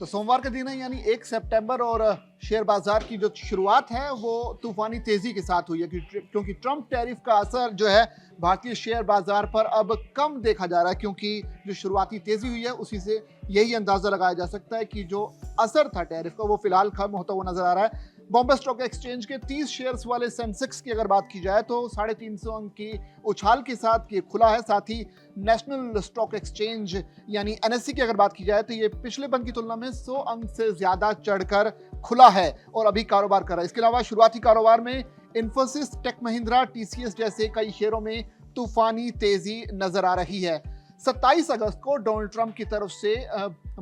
तो सोमवार के दिन है यानी 1 सितंबर और शेयर बाजार की जो शुरुआत है वो तूफानी तेजी के साथ हुई है क्योंकि ट्रंप टैरिफ का असर जो है भारतीय शेयर बाजार पर अब कम देखा जा रहा है, क्योंकि जो शुरुआती तेजी हुई है उसी से यही अंदाजा लगाया जा सकता है कि जो असर था टैरिफ का वो फिलहाल कम होता हुआ नजर आ रहा है। बॉम्बे स्टॉक एक्सचेंज के 30 शेयर्स वाले सेंसेक्स की अगर बात की जाए तो 350 अंक की उछाल के साथ ये खुला है। साथ ही नेशनल स्टॉक एक्सचेंज यानी एनएससी की अगर बात की जाए तो ये पिछले बंद की तुलना में 100 अंक से ज्यादा चढ़कर खुला है और अभी कारोबार कर रहा है। इसके अलावा शुरुआती कारोबार में इन्फोसिस, टेक महिंद्रा, टीसीएस जैसे कई शेयरों में तूफानी तेजी नजर आ रही है। 27 अगस्त को डोनाल्ड ट्रंप की तरफ से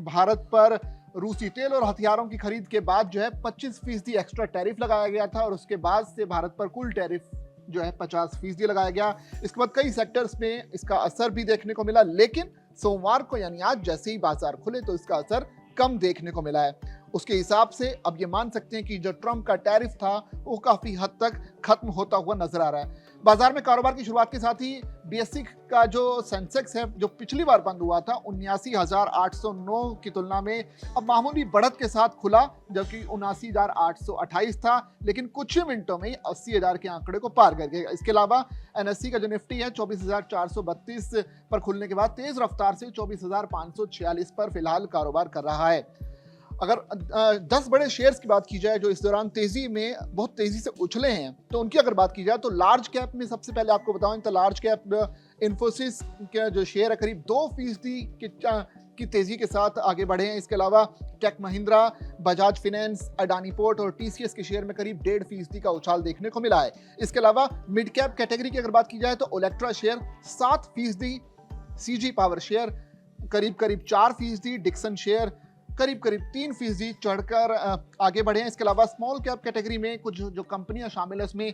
भारत पर रूसी तेल और हथियारों की खरीद के बाद जो है 25% एक्स्ट्रा टैरिफ लगाया गया था और उसके बाद से भारत पर कुल टैरिफ जो है 50% लगाया गया। इसके बाद कई सेक्टर्स में इसका असर भी देखने को मिला, लेकिन सोमवार को यानी आज जैसे ही बाजार खुले तो इसका असर कम देखने को मिला है। उसके हिसाब से अब ये मान सकते हैं कि जो ट्रंप का टैरिफ था वो काफी हद तक खत्म होता हुआ नजर आ रहा है। बाजार में कारोबार की शुरुआत के साथ ही बीएसई का जो सेंसेक्स है जो पिछली बार बंद हुआ था 79,809 की तुलना में अब मामूली बढ़त के साथ खुला, जबकि 79,828 था, लेकिन कुछ ही मिनटों में 80,000 के आंकड़े को पार कर गया। इसके अलावा एनएससी का जो निफ्टी है 24,432 पर खुलने के बाद तेज रफ्तार से 24,546 पर फिलहाल कारोबार कर रहा है। अगर 10 बड़े शेयर्स की बात की जाए जो इस दौरान तेजी में बहुत तेजी से उछले हैं तो उनकी अगर बात की जाए तो लार्ज कैप में सबसे पहले आपको बताऊं तो लार्ज कैप इन्फोसिस के जो शेयर है करीब 2% की तेजी के साथ आगे बढ़े हैं। इसके अलावा Tech Mahindra, Bajaj finance, Adani port और टीसीएस के शेयर में करीब 1.5% का उछाल देखने को मिला है। इसके अलावा मिड कैप कैटेगरी की अगर बात की जाए तो Olectra share 7%, CG power share करीब 4%, डिक्सन शेयर करीब 3% चढ़कर आगे बढ़े हैं। इसके अलावा स्मॉल कैप कैटेगरी में कुछ जो कंपनियां शामिल है उसमें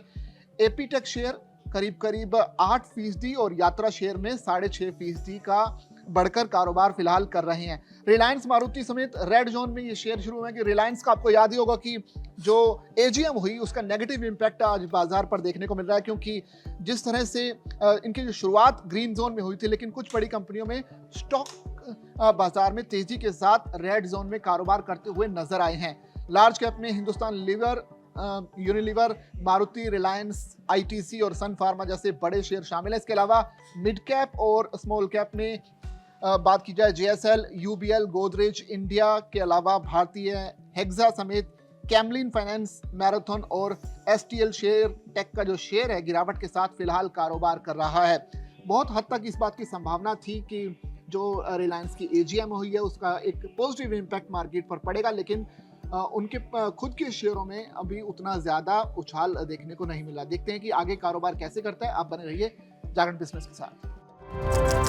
एपीटेक शेयर करीब 8% और यात्रा शेयर में 6.5% का बढ़कर कारोबार फिलहाल कर रहे हैं। रिलायंस, मारुति समेत रेड जोन में ये शेयर शुरू हुए हैं कि रिलायंस का आपको याद ही होगा कि जो एजीएम हुई उसका नेगेटिव इंपैक्ट आज बाजार पर देखने को मिल रहा है, क्योंकि जिस तरह से इनकी जो शुरुआत ग्रीन जोन में हुई थी, लेकिन कुछ बड़ी कंपनियों में स्टॉक बाजार में तेजी के साथ रेड जोन में कारोबार करते हुए नजर आए हैं। लार्ज कैप में Hindustan Lever, Unilever, Maruti, Reliance, ITC और सन फार्मा जैसे बड़े शेयर शामिल है। इसके अलावा मिड कैप और स्मॉल कैप में बात की जाए जेएसएल, यूबीएल, गोदरेज इंडिया के अलावा भारतीय हेक्सा समेत कैमलिन फाइनेंस, मैराथन और एसटीएल शेयर टेक का जो शेयर है गिरावट के साथ फिलहाल कारोबार कर रहा है। बहुत हद तक इस बात की संभावना थी कि जो रिलायंस की एजीएम हुई है उसका एक पॉजिटिव इंपैक्ट मार्केट पर पड़ेगा, लेकिन उनके खुद के शेयरों में अभी उतना ज्यादा उछाल देखने को नहीं मिला। देखते हैं कि आगे कारोबार कैसे करता है। आप बने रहिए जागरण बिजनेस के साथ।